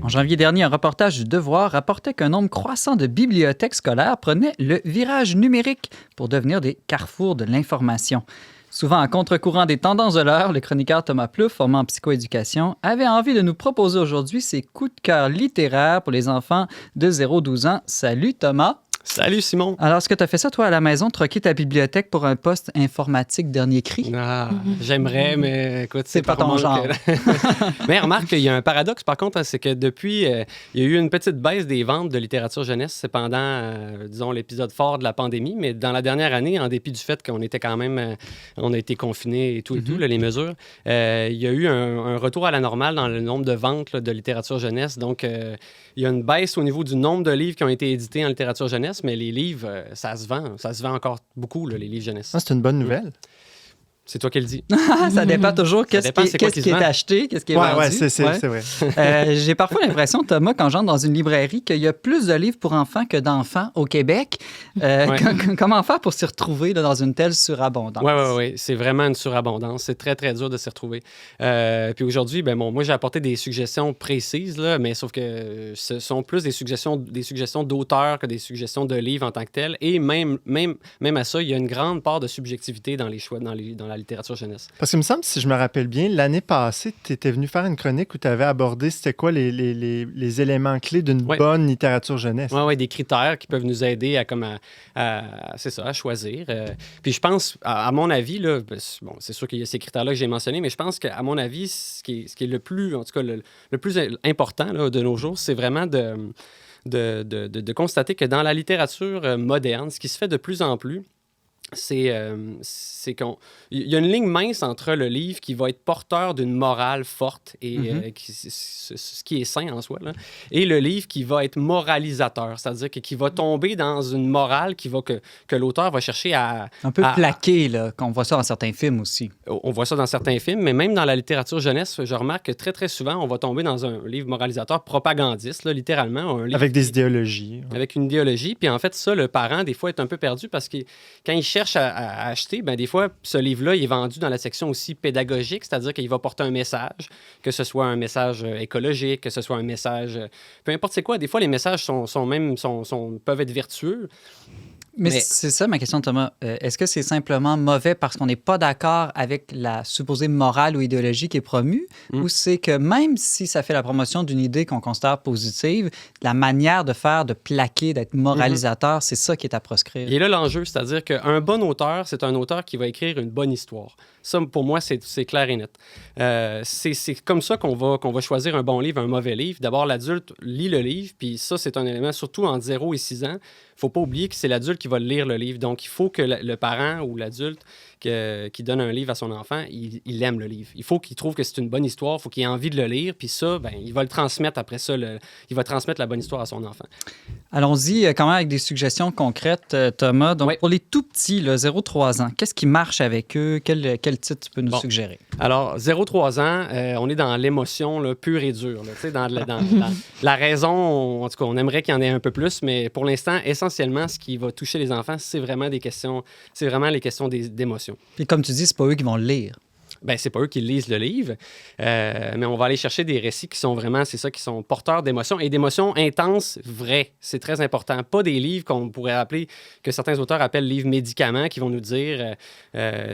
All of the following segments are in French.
En janvier dernier, un reportage du Devoir rapportait qu'un nombre croissant de bibliothèques scolaires prenaient le virage numérique pour devenir des carrefours de l'information. Souvent à contre-courant des tendances de l'heure, le chroniqueur Thomas Plouffe, formé en psychoéducation, avait envie de nous proposer aujourd'hui ses coups de cœur littéraires pour les enfants de 0-12 ans. Salut Thomas! Salut Simon! Alors, est-ce que tu as fait ça, toi, à la maison, troquer ta bibliothèque pour un poste informatique dernier cri? Ah, j'aimerais, mais écoute, C'est pas ton genre. Mais remarque qu'il y a un paradoxe, par contre, hein, c'est que depuis, il y a eu une petite baisse des ventes de littérature jeunesse. C'est pendant, disons, l'épisode fort de la pandémie, mais dans la dernière année, en dépit du fait qu'on était quand même, on a été confinés et tout, là, les mesures, il y a eu un retour à la normale dans le nombre de ventes là, de littérature jeunesse. Donc, il y a une baisse au niveau du nombre de livres qui ont été édités en littérature jeunesse, mais les livres, ça se vend encore beaucoup, là, les livres jeunesse. Ah, c'est une bonne nouvelle. C'est toi qui le dis. Ça dépend toujours qu'est-ce qui est acheté, qu'est-ce qui est vendu. Ouais, c'est vrai. J'ai parfois l'impression, Thomas, quand j'entre dans une librairie, qu'il y a plus de livres pour enfants que d'enfants au Québec. Comment faire pour s'y retrouver là, dans une telle surabondance? Oui. C'est vraiment une surabondance. C'est très, très dur de s'y retrouver. Puis aujourd'hui, moi, j'ai apporté des suggestions précises, là, mais sauf que ce sont plus des suggestions d'auteurs que des suggestions de livres en tant que tels. Et même à ça, il y a une grande part de subjectivité dans les choix, dans la littérature jeunesse. Parce que, il me semble, si je me rappelle bien, l'année passée, tu étais venu faire une chronique où tu avais abordé, c'était quoi les éléments clés d'une bonne littérature jeunesse? Oui, des critères qui peuvent nous aider à choisir. Puis je pense, à mon avis, là, c'est sûr qu'il y a ces critères-là que j'ai mentionnés, mais je pense qu'à mon avis, ce qui est le plus, en tout cas, le plus important là, de nos jours, c'est vraiment de constater que dans la littérature moderne, ce qui se fait de plus en plus, c'est qu'il y a une ligne mince entre le livre qui va être porteur d'une morale forte et ce qui est sain en soi, là, et le livre qui va être moralisateur, c'est-à-dire qui va tomber dans une morale que l'auteur va chercher à... Un peu plaqué, là, qu'on voit ça dans certains films aussi. On voit ça dans certains films, mais même dans la littérature jeunesse, je remarque que très, très souvent, on va tomber dans un livre moralisateur propagandiste, là, littéralement. Un livre avec des idéologies. Avec une idéologie. Puis en fait, ça, le parent, des fois, est un peu perdu parce que quand il cherche à acheter, des fois, ce livre-là, il est vendu dans la section aussi pédagogique, c'est-à-dire qu'il va porter un message, que ce soit un message écologique, que ce soit un message... peu importe c'est quoi. Des fois, les messages peuvent être vertueux. Mais c'est ça ma question, Thomas. Est-ce que c'est simplement mauvais parce qu'on n'est pas d'accord avec la supposée morale ou idéologie qui est promue? Ou c'est que même si ça fait la promotion d'une idée qu'on considère positive, la manière de faire, de plaquer, d'être moralisateur, c'est ça qui est à proscrire? Et là, l'enjeu, c'est-à-dire qu'un bon auteur, c'est un auteur qui va écrire une bonne histoire. Ça, pour moi, c'est clair et net. C'est comme ça qu'on va choisir un bon livre, un mauvais livre. D'abord, l'adulte lit le livre, puis ça, c'est un élément, surtout entre 0 et 6 ans. Il ne faut pas oublier que c'est l'adulte qui va lire le livre. Donc, il faut que le parent ou l'adulte qui donne un livre à son enfant, il aime le livre. Il faut qu'il trouve que c'est une bonne histoire, il faut qu'il ait envie de le lire, puis ça, il va le transmettre après ça. Il va transmettre la bonne histoire à son enfant. Allons-y quand même avec des suggestions concrètes, Thomas. Donc, pour les tout-petits, 0-3 ans, qu'est-ce qui marche avec eux? Quel titre tu peux nous suggérer? Alors, 0-3 ans, on est dans l'émotion là, pure et dure. Là, dans la raison, en tout cas, on aimerait qu'il y en ait un peu plus, mais pour l'instant, essentiellement, ce qui va toucher les enfants, c'est vraiment les questions d'émotion. Et comme tu dis, c'est pas eux qui vont le lire. C'est pas eux qui lisent le livre, mais on va aller chercher des récits qui sont vraiment, c'est ça, qui sont porteurs d'émotions et d'émotions intenses, vraies. C'est très important. Pas des livres qu'on pourrait appeler, que certains auteurs appellent livres médicaments, qui vont nous dire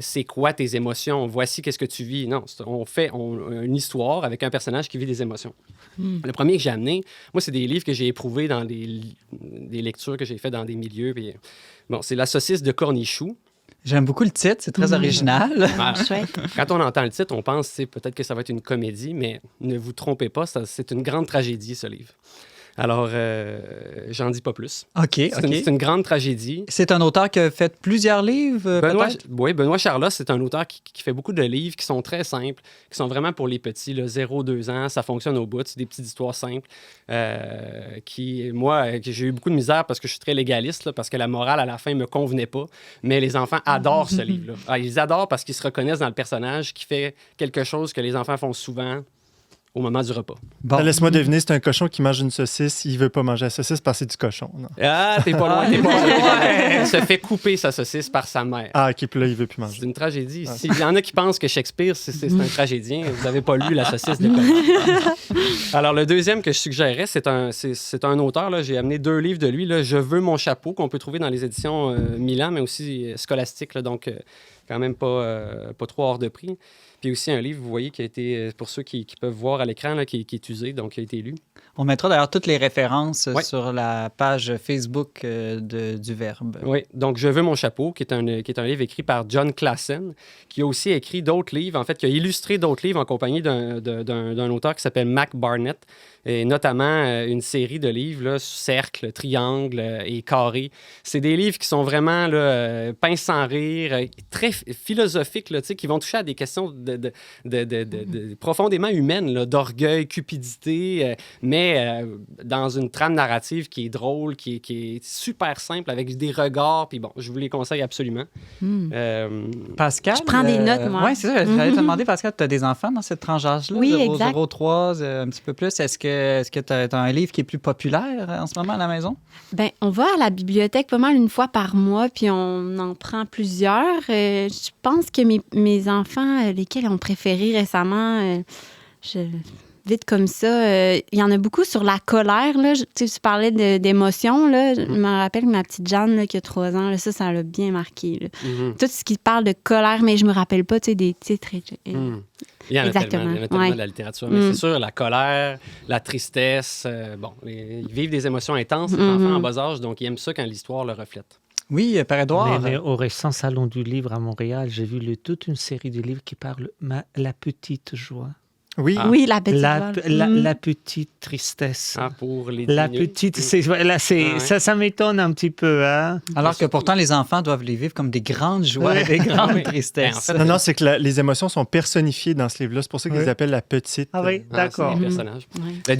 c'est quoi tes émotions, voici qu'est-ce que tu vis. Non, on fait une histoire avec un personnage qui vit des émotions. Le premier que j'ai amené, moi, c'est des livres que j'ai éprouvés dans des lectures que j'ai faites dans des milieux. Puis, c'est La saucisse de Cornichou. J'aime beaucoup le titre, c'est très original. Quand on entend le titre, on pense peut-être que ça va être une comédie, mais ne vous trompez pas, c'est une grande tragédie, ce livre. Alors, j'en dis pas plus. OK. C'est une grande tragédie. C'est un auteur qui a fait plusieurs livres, peut-être? Oui, Benoît Charlas, c'est un auteur qui fait beaucoup de livres qui sont très simples, qui sont vraiment pour les petits, 0-2 ans. Ça fonctionne au bout. C'est des petites histoires simples que j'ai eu beaucoup de misère parce que je suis très légaliste, là, parce que la morale, à la fin, me convenait pas. Mais les enfants adorent ce livre-là. Ils adorent parce qu'ils se reconnaissent dans le personnage qui fait quelque chose que les enfants font souvent. au moment du repas. Bon. Laisse-moi deviner, c'est un cochon qui mange une saucisse. Il veut pas manger la saucisse parce que c'est du cochon. Non? Ah, t'es pas loin, t'es pas loin. Il se fait couper sa saucisse par sa mère. Ah, OK, puis là, il veut plus manger. C'est une tragédie. Ah. S'il y en a qui pensent que Shakespeare, c'est un tragédien, vous n'avez pas lu La saucisse de Colmar. Alors, le deuxième que je suggérerais, c'est un auteur. Là, j'ai amené 2 livres de lui. Là, Je veux mon chapeau, qu'on peut trouver dans les éditions Milan, mais aussi Scholastique, là, donc quand même pas trop hors de prix. Puis aussi un livre, vous voyez, qui a été, pour ceux qui peuvent voir à l'écran, là, qui est usé, donc qui a été lu. On mettra d'ailleurs toutes les références Ouais. sur la page Facebook du Verbe. Oui, donc Je veux mon chapeau, qui est un livre écrit par John Klassen, qui a aussi écrit d'autres livres, en fait, qui a illustré d'autres livres en compagnie d'un auteur qui s'appelle Mac Barnett, et notamment une série de livres, là, cercle, triangle et carré. C'est des livres qui sont vraiment là, pince sans rire, très philosophiques, là, qui vont toucher à des questions profondément humaines, là, d'orgueil, cupidité, mais dans une trame narrative qui est drôle, qui est super simple, avec des regards. Puis bon, je vous les conseille absolument. Pascal? Je prends des notes, moi. Oui, c'est ça. J'allais te demander, Pascal, tu as des enfants dans cette tranche d'âge-là? Oui, 0, exact. 0-3, un petit peu plus. Est-ce que tu as un livre qui est plus populaire en ce moment à la maison? Ben, on va à la bibliothèque pas mal une fois par mois, puis on en prend plusieurs. Je pense que mes enfants, lesquels ont préféré récemment, vite comme ça, il y en a beaucoup sur la colère. Là. Tu parlais d'émotions. Là. Je me rappelle que ma petite Jeanne, là, qui a 3 ans, là, ça l'a bien marqué. Là. Tout ce qui parle de colère, mais je me rappelle pas des titres. Il y en a Exactement. tellement Ouais. de la littérature. Mais c'est sûr, la colère, la tristesse, ils vivent des émotions intenses, les enfants en bas âge, donc ils aiment ça quand l'histoire le reflète. Oui, Père Édouard. Mais au récent Salon du Livre à Montréal, j'ai vu toute une série de livres qui parlent la petite joie, Oui. Ah. Oui, la petite Val. la petite tristesse. Pour les La diminués. petite, ouais. ça m'étonne un petit peu. Hein? Alors que pourtant, les enfants doivent les vivre comme des grandes joies et des grandes Oui. tristesses. Ben, en fait, Non, c'est que les émotions sont personnifiées dans ce livre-là. C'est pour ça qu'ils Oui. les appellent la petite. Ah oui, d'accord. C'est les personnages. Ouais. Le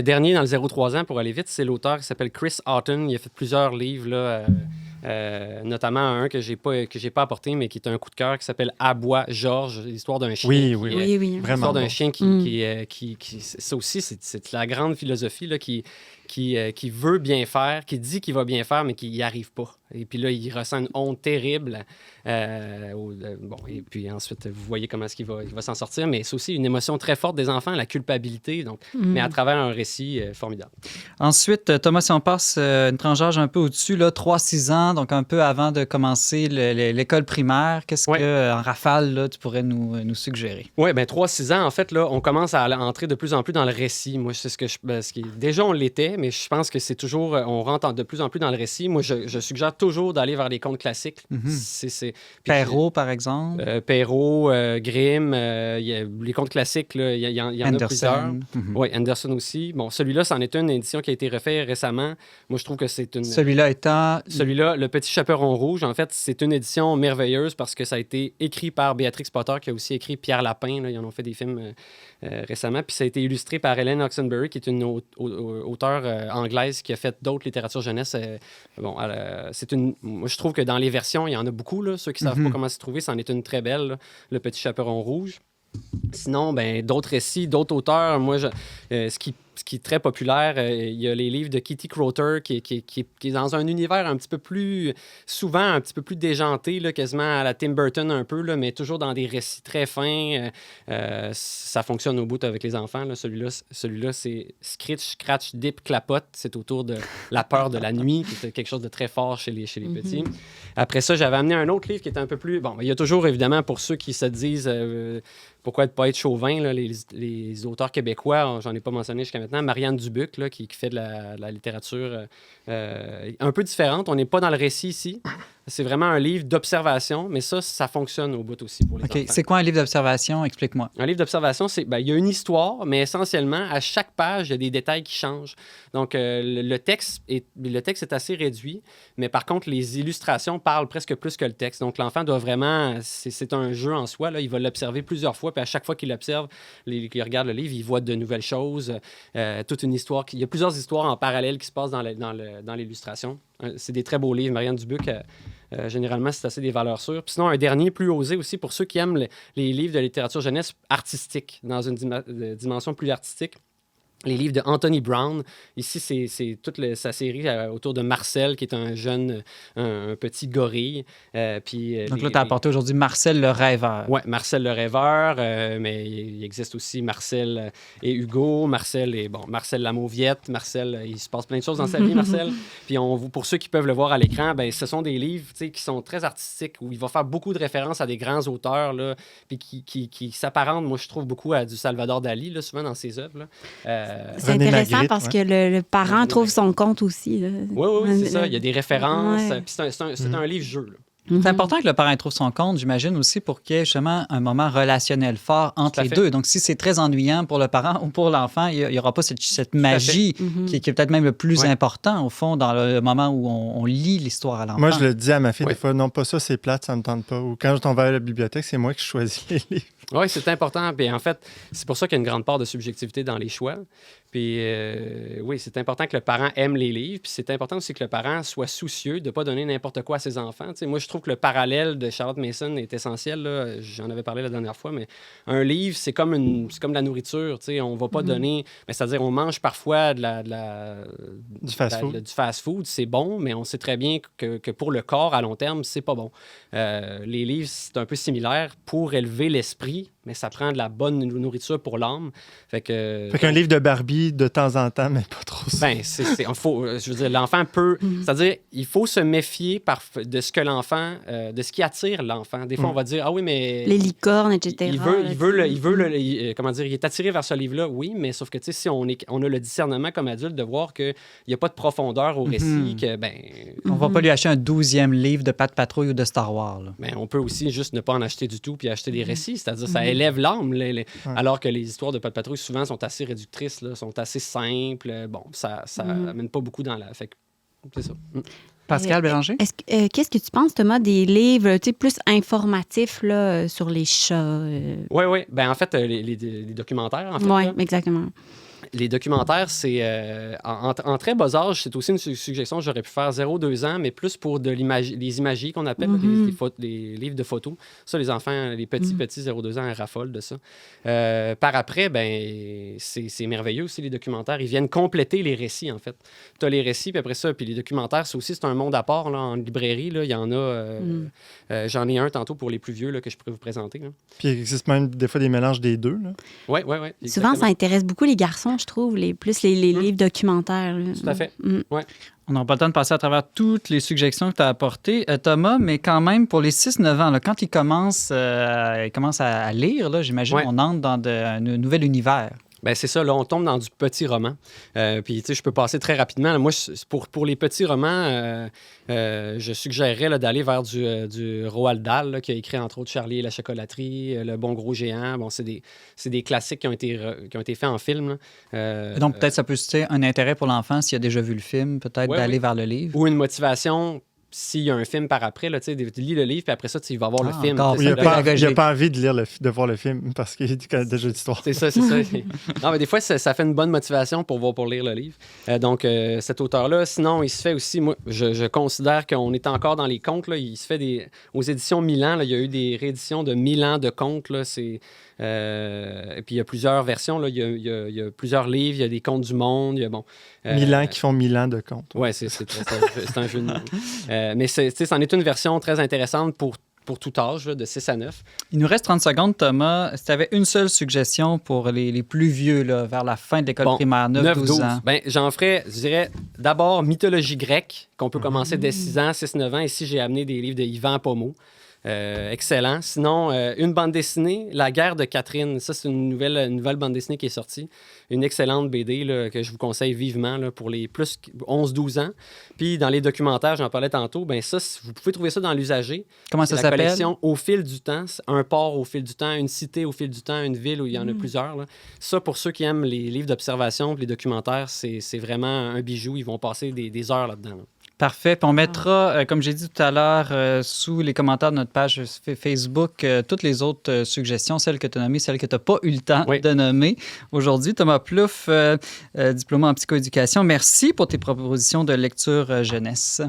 dernier dans le 0-3 ans, pour aller vite, c'est l'auteur qui s'appelle Chris Houghton. Il a fait plusieurs livres, là, notamment un que j'ai pas apporté, mais qui est un coup de cœur, qui s'appelle Aboie Georges, l'histoire d'un chien. Oui, qui oui, est- Oui, oui. Vraiment L'histoire d'un bon. chien ça aussi, c'est la grande philosophie là, qui veut bien faire, qui dit qu'il va bien faire, mais qui n'y arrive pas. Et puis là, il ressent une honte terrible. Et puis ensuite, vous voyez comment est-ce il va s'en sortir. Mais c'est aussi une émotion très forte des enfants, la culpabilité, donc, mais à travers un récit formidable. Ensuite, Thomas, si on passe une tranche d'âge un peu au-dessus, là, 3-6 ans, donc un peu avant de commencer l'école primaire, qu'est-ce Ouais. que, en rafale, là, tu pourrais nous suggérer? Oui, bien 3-6 ans, en fait, là, on commence à entrer de plus en plus dans le récit. Moi, c'est déjà, on l'était, mais je pense que c'est toujours, on rentre de plus en plus dans le récit. Moi, je suggère toujours d'aller vers les contes classiques. Puis Perrault, par exemple. Perrault, Grimm, les contes classiques, là, il y en a plusieurs. Anderson. Mhm. Oui, Anderson aussi. Bon, celui-là, c'en est une édition qui a été refaite récemment. Moi, je trouve que c'est une... Celui-là étant... Celui-là, Le Petit Chaperon Rouge, en fait, c'est une édition merveilleuse parce que ça a été écrit par Béatrix Potter, qui a aussi écrit Pierre Lapin. Là, ils en ont fait des films récemment. Puis ça a été illustré par Helen Oxenbury, qui est une auteure anglaise qui a fait d'autres littératures jeunesse. Moi, je trouve que dans les versions, il y en a beaucoup. Là. Ceux qui ne savent pas comment s'y trouver, c'en est une très belle, là, Le Petit Chaperon Rouge. Sinon, ben, d'autres récits, d'autres auteurs. Moi, ce qui est très populaire, il y a les livres de Kitty Crotter qui est dans un univers un petit peu plus, souvent un petit peu plus déjanté, là, quasiment à la Tim Burton un peu, là, mais toujours dans des récits très fins. Ça fonctionne au bout avec les enfants. Là. Celui-là, c'est Scritch, Scratch, Dip, Clapote. C'est autour de la peur de la nuit, qui est quelque chose de très fort chez les petits. Après ça, j'avais amené un autre livre qui était un peu plus... Bon, il y a toujours, évidemment, pour ceux qui se disent... pourquoi ne pas être chauvin, là, les auteurs québécois, j'en ai pas mentionné jusqu'à maintenant, Marianne Dubuc, là, qui fait de la littérature un peu différente. On n'est pas dans le récit ici. C'est vraiment un livre d'observation, mais ça fonctionne au bout aussi pour les OK. enfants. C'est quoi un livre d'observation? Explique-moi. Un livre d'observation, il y a une histoire, mais essentiellement, à chaque page, il y a des détails qui changent. Donc, le texte est assez réduit, mais par contre, les illustrations parlent presque plus que le texte. Donc, l'enfant doit vraiment... C'est un jeu en soi. Là. Il va l'observer plusieurs fois, puis à chaque fois qu'il l'observe, qu'il regarde le livre, il voit de nouvelles choses, toute une histoire. Il y a plusieurs histoires en parallèle qui se passent dans l'illustration. C'est des très beaux livres. Marianne Dubuc Généralement, c'est assez des valeurs sûres. Puis sinon, un dernier plus osé aussi pour ceux qui aiment les livres de littérature jeunesse artistique, dans une dimension plus artistique. Les livres de Anthony Brown. Ici, c'est toute sa série autour de Marcel, qui est un jeune, un petit gorille. Donc là, tu as apporté aujourd'hui Marcel le rêveur. Oui, Marcel le rêveur, mais il existe aussi Marcel et Hugo, Marcel la mauviette, Marcel, il se passe plein de choses dans sa vie, Marcel. Puis pour ceux qui peuvent le voir à l'écran, ben, ce sont des livres qui sont très artistiques, où il va faire beaucoup de références à des grands auteurs, là, puis qui s'apparentent, moi, je trouve, beaucoup à du Salvador Dali, là, souvent dans ses œuvres. Là. C'est intéressant Magritte, parce que le parent trouve son compte aussi. Oui, c'est ça. Il y a des références. Puis c'est un livre-jeu. C'est important que le parent trouve son compte, j'imagine aussi, pour qu'il y ait justement un moment relationnel fort entre les deux. Donc, si c'est très ennuyant pour le parent ou pour l'enfant, il n'y aura pas cette magie qui est peut-être même le plus important, au fond, dans le moment où on lit l'histoire à l'enfant. Moi, je le dis à ma fille des fois, non, pas ça, c'est plate, ça ne me tente pas. Ou quand on va à la bibliothèque, c'est moi qui choisis les livres. Oui, c'est important. Puis en fait, c'est pour ça qu'il y a une grande part de subjectivité dans les choix. Puis oui, c'est important que le parent aime les livres. Puis c'est important aussi que le parent soit soucieux de ne pas donner n'importe quoi à ses enfants. Tu sais, moi, je trouve que le parallèle de Charlotte Mason est essentiel. Là. J'en avais parlé la dernière fois, mais un livre, c'est comme de la nourriture. Tu sais, on ne va pas donner... Mais c'est-à-dire, on mange parfois du fast-food. C'est bon, mais on sait très bien que pour le corps, à long terme, c'est pas bon. Les livres, c'est un peu similaire pour élever l'esprit, mais ça prend de la bonne nourriture pour l'âme. Fait qu'un livre de Barbie, de temps en temps, mais pas trop ça. Ben, je veux dire, l'enfant peut... C'est-à-dire, il faut se méfier de ce que l'enfant... de ce qui attire l'enfant. Des fois, on va dire, ah oui, mais... Les licornes, etc. Il est attiré vers ce livre-là, oui, mais sauf que, tu sais, si on a le discernement comme adulte de voir qu'il n'y a pas de profondeur au récit, que, ben... On va pas lui acheter un 12e livre de Pat Patrouille ou de Star Wars. Là. Ben, on peut aussi juste ne pas en acheter du tout puis acheter des récits. C'est-à-dire, ça élève l'âme. Alors que les histoires de Pat Patrouille, souvent, sont assez réductrices, là, sont assez simples. Bon, ça amène pas beaucoup dans la... Fait que c'est ça. Pascal Bélanger? Qu'est-ce que tu penses, Thomas, des livres plus informatifs là, sur les chats? Oui. Ben, en fait, les documentaires, en fait. Oui, exactement. Les documentaires, c'est en très bas âge, c'est aussi une suggestion que j'aurais pu faire 0-2 ans, mais plus pour les imagiers qu'on appelle, les livres de photos. Ça, les enfants, les petits 0-2 ans, ils raffolent de ça. Par après, ben c'est merveilleux aussi, les documentaires. Ils viennent compléter les récits, en fait. Tu as les récits, puis après ça, puis les documentaires, c'est un monde à part là, en librairie. Là, il y en a... j'en ai un tantôt pour les plus vieux là, que je pourrais vous présenter. Là. Puis il existe même des fois des mélanges des deux. Oui. Souvent, ça intéresse beaucoup les garçons, je trouve, les livres documentaires. Là. Tout à fait. Ouais. On n'aura pas le temps de passer à travers toutes les suggestions que tu as apportées, Thomas, mais quand même, pour les 6-9 ans, là, quand ils commencent à lire, là, j'imagine qu'on entre dans un nouvel univers. Ben c'est ça, là, on tombe dans du petit roman. Puis, tu sais, je peux passer très rapidement. Là, moi, pour les petits romans, je suggérerais là, d'aller vers du Roald Dahl, là, qui a écrit, entre autres, Charlie et la chocolaterie, Le bon gros géant. Bon, c'est des classiques qui ont été faits en film. Donc, peut-être ça peut susciter un intérêt pour l'enfant, s'il a déjà vu le film, peut-être d'aller vers le livre. Ou une motivation... S'il y a un film par après, tu lis le livre, puis après ça, il va voir le film. Il n'a pas envie de voir le film parce qu'il connaît déjà l'histoire. C'est ça. Non, mais des fois, ça fait une bonne motivation pour lire le livre. Donc, cet auteur-là, sinon, il se fait aussi... Moi, je considère qu'on est encore dans les contes. Là, il se fait aux éditions Milan, là, il y a eu des rééditions de 1000 ans de contes. Là, et puis, il y a plusieurs versions. Là. Il y a plusieurs livres, il y a des contes du monde. Il y a, 1000 ans qui font 1000 ans de contes. Oui, c'est un jeu de mots. Mais c'en est une version très intéressante pour tout âge, là, de 6 à 9. Il nous reste 30 secondes, Thomas. Si tu avais une seule suggestion pour les plus vieux, là, vers la fin de l'école primaire, 9-12 ans. Ben, j'en ferais, je dirais, d'abord mythologie grecque, qu'on peut commencer dès 6 ans, 6-9 ans. Ici, j'ai amené des livres de Yvan Pomeau. Excellent. Sinon, une bande dessinée, La guerre de Catherine. Ça, c'est une nouvelle bande dessinée qui est sortie. Une excellente BD là, que je vous conseille vivement là, pour les plus 11-12 ans. Puis dans les documentaires, j'en parlais tantôt, ben ça, vous pouvez trouver ça dans l'usager. Comment ça s'appelle? La collection Au fil du temps. Un port au fil du temps, une cité au fil du temps, une ville où il y en a plusieurs. Là. Ça, pour ceux qui aiment les livres d'observation, les documentaires, c'est vraiment un bijou. Ils vont passer des heures là-dedans. Là. Parfait. Puis on mettra, comme j'ai dit tout à l'heure, sous les commentaires de notre page Facebook, toutes les autres suggestions, celles que tu as nommées, celles que tu n'as pas eu le temps de nommer aujourd'hui. Thomas Plouffe, diplômé en psychoéducation, merci pour tes propositions de lecture jeunesse.